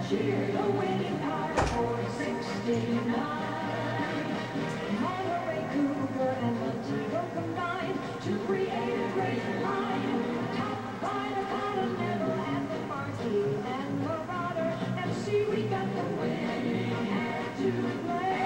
cheer the winning car for 69. Monterey, Cougar, and Montego combined to create a great line. Topped by the Continental and the Marquis and Marauder. MC, we got the winning hand to play.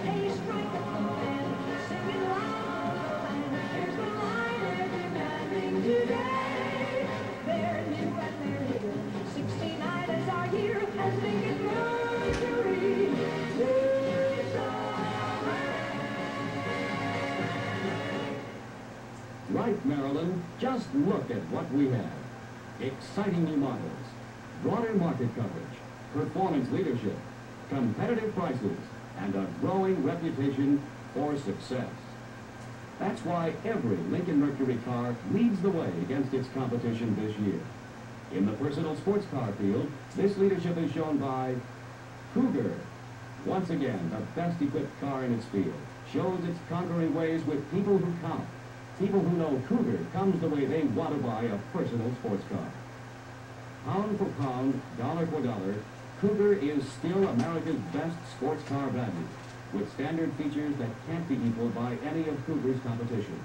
A strike of the band, singing loud and here's the line they're demanding today. They're new and they're here. 69 is our year as Lincoln Mercury leads the way. Right, Maryland, just look at what we have. Exciting new models, broader market coverage, performance leadership, competitive prices, and a growing reputation for success. That's why every Lincoln Mercury car leads the way against its competition this year. In the personal sports car field, this leadership is shown by Cougar. Once again, the best equipped car in its field, shows its conquering ways with people who count. People who know Cougar comes the way they want to buy a personal sports car. Pound for pound, dollar for dollar, Cougar is still America's best sports car value, with standard features that can't be equaled by any of Cougar's competition.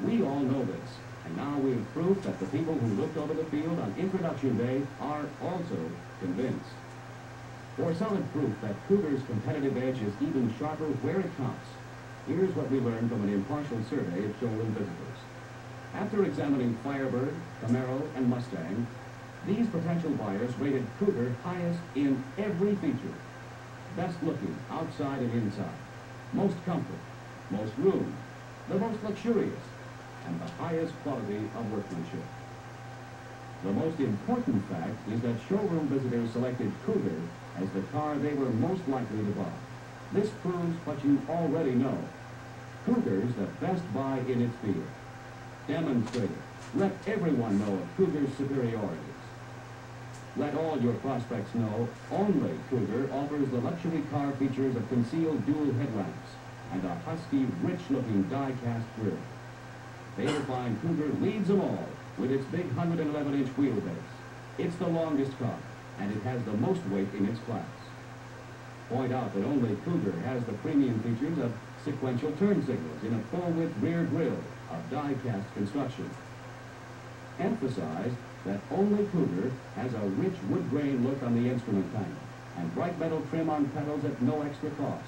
We all know this, and now we have proof that the people who looked over the field on introduction day are also convinced. For solid proof that Cougar's competitive edge is even sharper where it counts, here's what we learned from an impartial survey of showroom visitors. After examining Firebird, Camaro, and Mustang, these potential buyers rated Cougar highest in every feature. Best looking outside and inside, most comfort, most room, the most luxurious, and the highest quality of workmanship. The most important fact is that showroom visitors selected Cougar as the car they were most likely to buy. This proves what you already know. Cougar's the best buy in its field. Demonstrate it. Let everyone know of Cougar's superiorities. Let all your prospects know only Cougar offers the luxury car features of concealed dual headlamps and a husky, rich-looking die-cast grille. They will find Cougar leads them all with its big 111-inch wheelbase. It's the longest car, and it has the most weight in its class. Point out that only Cougar has the premium features of sequential turn signals in a full-width rear grille of die-cast construction. Emphasize that only Cougar has a rich wood grain look on the instrument panel and bright metal trim on pedals at no extra cost.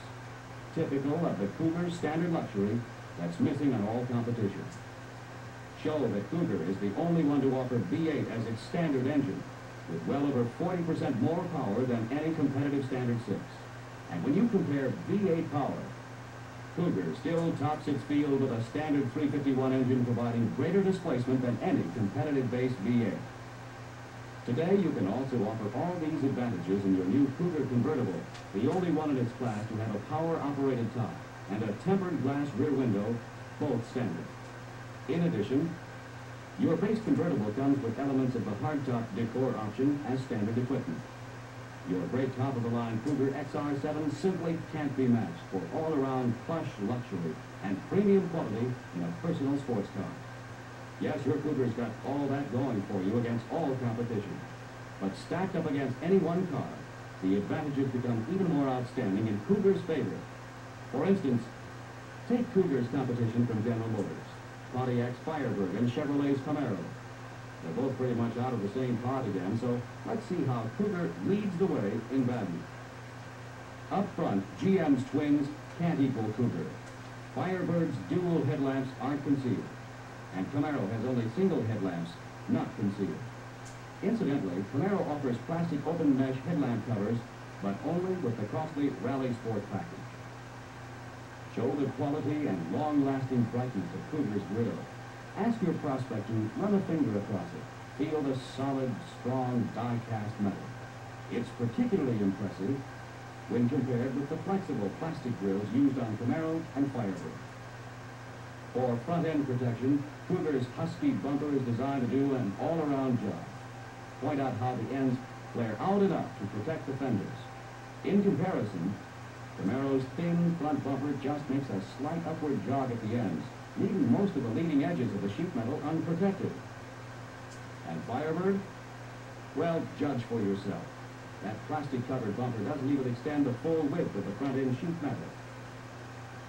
Typical of the Cougar standard luxury that's missing on all competition. Show that Cougar is the only one to offer V8 as its standard engine, with well over 40% more power than any competitive standard 6. And when you compare V8 power, Cougar still tops its field with a standard 351 engine providing greater displacement than any competitive base V8. Today, you can also offer all these advantages in your new Cougar convertible, the only one in its class to have a power-operated top and a tempered glass rear window, both standard. In addition, your base convertible comes with elements of the hardtop decor option as standard equipment. Your great top-of-the-line Cougar XR7 simply can't be matched for all-around plush luxury and premium quality in a personal sports car. Yes, your Cougar's got all that going for you against all competition. But stacked up against any one car, the advantages become even more outstanding in Cougar's favor. For instance, take Cougar's competition from General Motors, Pontiac's Firebird, and Chevrolet's Camaro. They're both pretty much out of the same pot again, so let's see how Cougar leads the way in value. Up front, GM's twins can't equal Cougar. Firebird's dual headlamps aren't concealed, and Camaro has only single headlamps, not concealed. Incidentally, Camaro offers plastic open mesh headlamp covers, but only with the costly Rally Sport package. Show the quality and long-lasting brightness of Cougar's grille. Ask your prospect to run a finger across it. Feel the solid, strong die-cast metal. It's particularly impressive when compared with the flexible plastic grills used on Camaro and Firebird. For front-end protection, Cougar's husky bumper is designed to do an all-around job. Point out how the ends flare out enough to protect the fenders. In comparison, Camaro's thin front bumper just makes a slight upward jog at the ends, leaving most of the leading edges of the sheet metal unprotected. And Firebird? Well, judge for yourself. That plastic-covered bumper doesn't even extend the full width of the front-end sheet metal.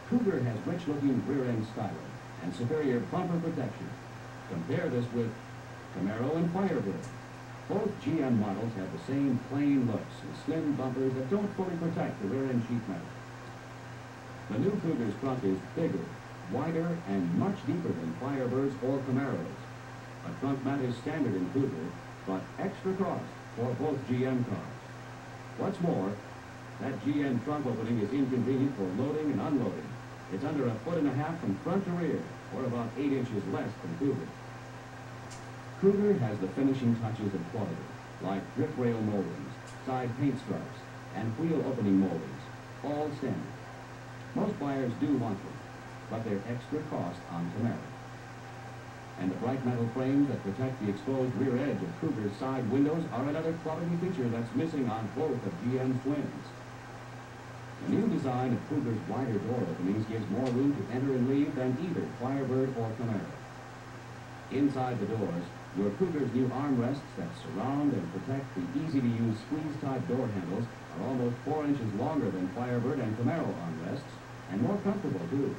Cougar has rich-looking rear-end styling and superior bumper protection. Compare this with Camaro and Firebird. Both GM models have the same plain looks and slim bumpers that don't fully protect the rear-end sheet metal. The new Cougar's front is bigger, wider, and much deeper than Firebird's or Camaro's. A trunk mat is standard in Cougar, but extra cost for both GM cars. What's more, that GM trunk opening is inconvenient for loading and unloading. It's under 1.5 feet from front to rear, or about 8 inches less than Cougar. Cougar has the finishing touches of quality, like grip rail moldings, side paint stripes, and wheel opening moldings, all standard. Most buyers do want them, but they're extra cost on Camaro. And the bright metal frames that protect the exposed rear edge of Cougar's side windows are another quality feature that's missing on both of GM's twins. The new design of Cougar's wider door openings gives more room to enter and leave than either Firebird or Camaro. Inside the doors, your Cougar's new armrests that surround and protect the easy-to-use squeeze-type door handles are almost 4 inches longer than Firebird and Camaro armrests, and more comfortable, too.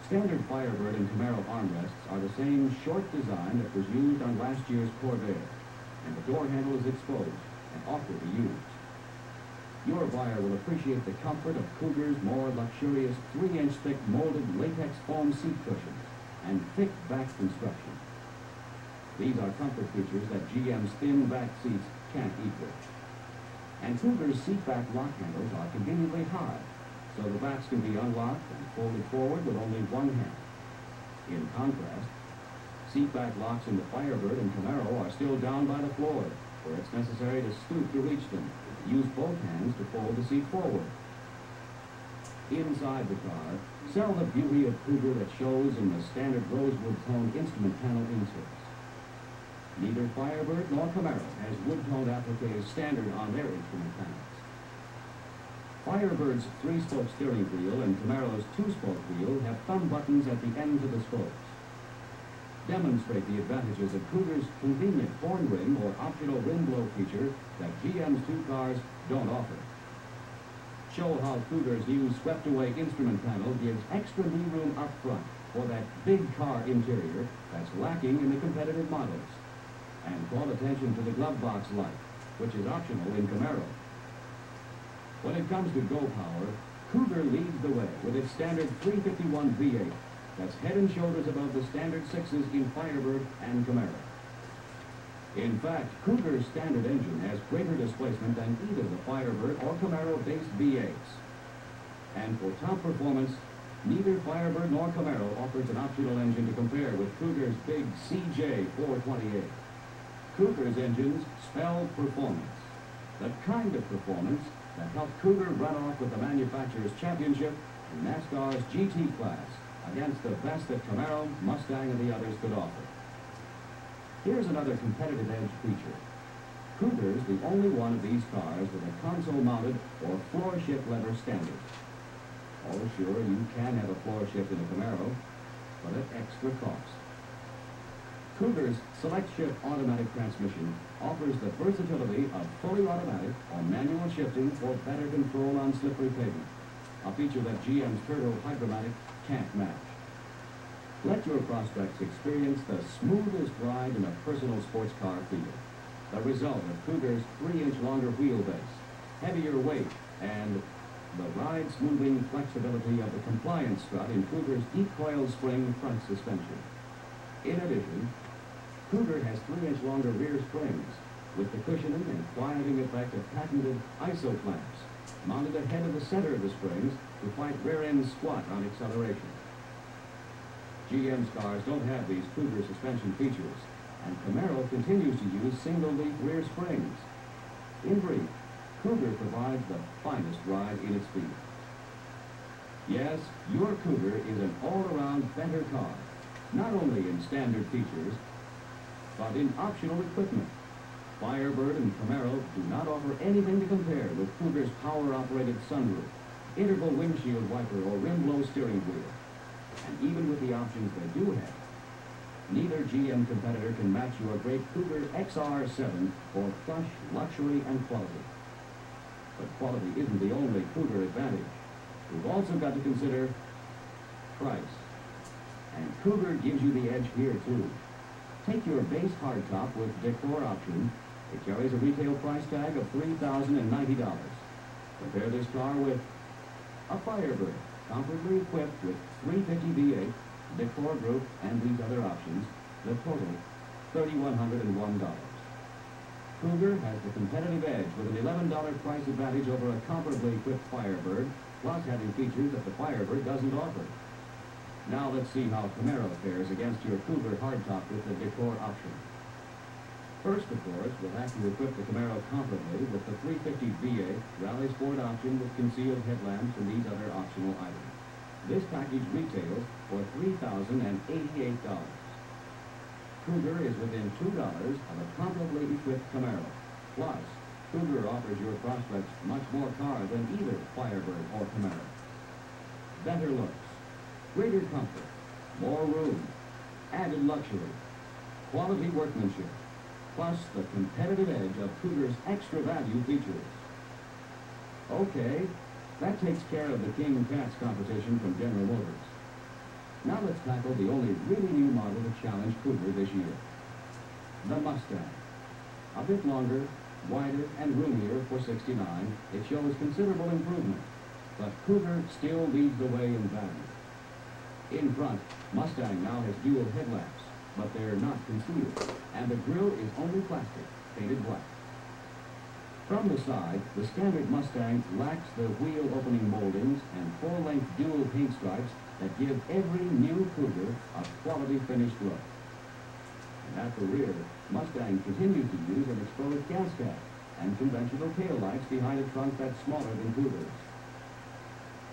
Standard Firebird and Camaro armrests are the same short design that was used on last year's Corvair, and the door handle is exposed and awkward to use. Your buyer will appreciate the comfort of Cougar's more luxurious 3-inch thick molded latex foam seat cushions and thick back construction. These are comfort features that GM's thin back seats can't equal. And Cougar's seat back lock handles are conveniently high, so the backs can be unlocked and folded forward with only one hand. In contrast, seat back locks in the Firebird and Camaro are still down by the floor, where it's necessary to stoop to reach them, use both hands to fold the seat forward. Inside the car, sell the beauty of Cougar that shows in the standard rosewood tone instrument panel inserts. Neither Firebird nor Camaro has wood-toned appliques standard on their instrument panels. Firebird's 3-spoke steering wheel and Camaro's 2-spoke wheel have thumb buttons at the ends of the spokes. Demonstrate the advantages of Cougar's convenient horn ring or optional rim blow feature that GM's 2 cars don't offer. Show how Cougar's new swept-away instrument panel gives extra knee room up front for that big car interior that's lacking in the competitive models. And call attention to the glove box light, which is optional in Camaro. When it comes to go power, Cougar leads the way with its standard 351 V8 that's head and shoulders above the standard 6s in Firebird and Camaro. In fact, Cougar's standard engine has greater displacement than either the Firebird or Camaro-based V8s. And for top performance, neither Firebird nor Camaro offers an optional engine to compare with Cougar's big CJ428. Cougar's engines spell performance, the kind of performance that helped Cougar run off with the manufacturer's championship in NASCAR's GT class against the best that Camaro, Mustang, and the others could offer. Here's another competitive edge feature. Cougar's the only one of these cars with a console-mounted or floor-shift lever standard. Oh, sure, you can have a floor shift in a Camaro, but at extra cost. Cougar's Select Shift automatic transmission offers the versatility of fully automatic or manual shifting for better control on slippery pavement, a feature that GM's Turbo Hydromatic can't match. Let your prospects experience the smoothest ride in a personal sports car field. The result of Cougar's 3-inch longer wheelbase, heavier weight, and the ride-smoothing flexibility of the compliance strut in Cougar's deep coil spring front suspension. In addition, Cougar has 3-inch longer rear springs with the cushioning and quieting effect of patented ISO clamps mounted ahead of the center of the springs to fight rear-end squat on acceleration. GM's cars don't have these Cougar suspension features, and Camaro continues to use single-leaf rear springs. In brief, Cougar provides the finest ride in its field. Yes, your Cougar is an all-around better car, not only in standard features, but in optional equipment. Firebird and Camaro do not offer anything to compare with Cougar's power-operated sunroof, integral windshield wiper, or rim-blow steering wheel. And even with the options they do have, neither GM competitor can match your great Cougar XR7 for plush, luxury, and quality. But quality isn't the only Cougar advantage. We've also got to consider price. And Cougar gives you the edge here, too. Take your base hardtop with decor option. It carries a retail price tag of $3,090. Compare this car with a Firebird, comfortably equipped with 350 V8, decor group, and these other options. The total, $3,101. Cougar has the competitive edge with an $11 price advantage over a comparably equipped Firebird, plus having features that the Firebird doesn't offer. Now let's see how Camaro fares against your Cougar hardtop with the decor option. First, of course, we'll have to equip the Camaro comparably with the 350 V8 Rally Sport option with concealed headlamps and these other optional items. This package retails for $3,088. Cougar is within $2 of a comparably equipped Camaro. Plus, Cougar offers your prospects much more car than either Firebird or Camaro. Better looks, greater comfort, more room, added luxury, quality workmanship, plus the competitive edge of Cougar's extra value features. Okay, that takes care of the King Cats competition from General Motors. Now let's tackle the only really new model to challenge Cougar this year. The Mustang. A bit longer, wider, and roomier for $69, it shows considerable improvement. But Cougar still leads the way in value. In front, Mustang now has dual headlamps, but they're not concealed, and the grille is only plastic, painted black. From the side, the standard Mustang lacks the wheel opening moldings and full-length dual paint stripes that give every new Cougar a quality finished look. And at the rear, Mustang continues to use an exposed gas cap and conventional taillights behind a trunk that's smaller than Cougar's.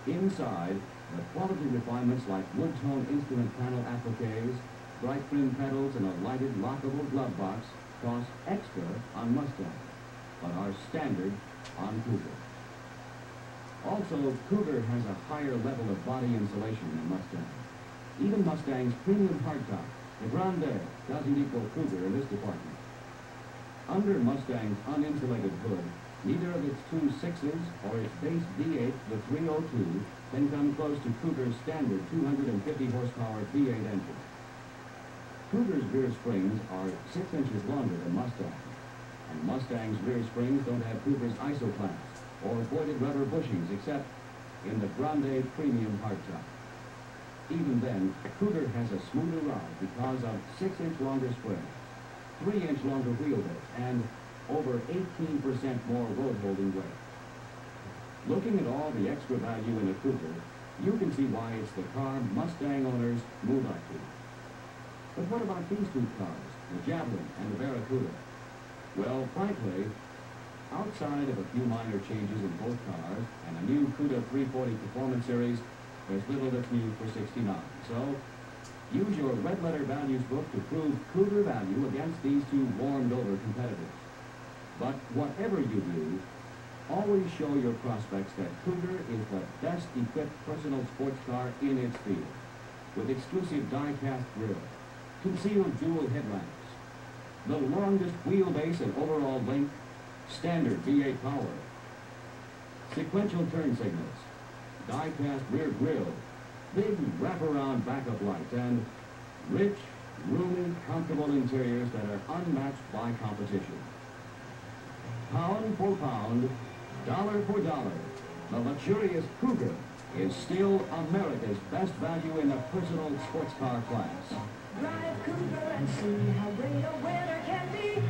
Inside, the quality refinements like wood-tone instrument panel appliques, bright trim pedals, and a lighted lockable glove box cost extra on Mustang, but are standard on Cougar. Also, Cougar has a higher level of body insulation than Mustang. Even Mustang's premium hardtop, the Grande, doesn't equal Cougar in this department. Under Mustang's uninsulated hood, neither of its two 6s or its base V8, the 302, can come close to Cougar's standard 250 horsepower V8 engine. Cougar's rear springs are 6 inches longer than Mustang, and Mustang's rear springs don't have Cougar's isoclamps or voided rubber bushings except in the Grande premium hardtop. Even then, Cougar has a smoother ride because of 6-inch longer springs, 3-inch longer wheelbase, and over 18% more road-holding weight. Looking at all the extra value in a Cougar, you can see why it's the car Mustang owners move up to. But what about these two cars, the Javelin and the Barracuda? Well, frankly, outside of a few minor changes in both cars and a new CUDA 340 Performance Series, there's little that's new for $69. So, use your red letter values book to prove Cougar value against these two warmed-over competitors. But whatever you do, always show your prospects that Cougar is the best-equipped personal sports car in its field, with exclusive die-cast grille, concealed dual headlamps, the longest wheelbase and overall length, standard V8 power, sequential turn signals, die-cast rear grille, big wraparound backup lights, and rich, roomy, comfortable interiors that are unmatched by competition. Pound for pound, dollar for dollar, the luxurious Cougar is still America's best value in the personal sports car class. Drive Cougar and see how great a winner can be.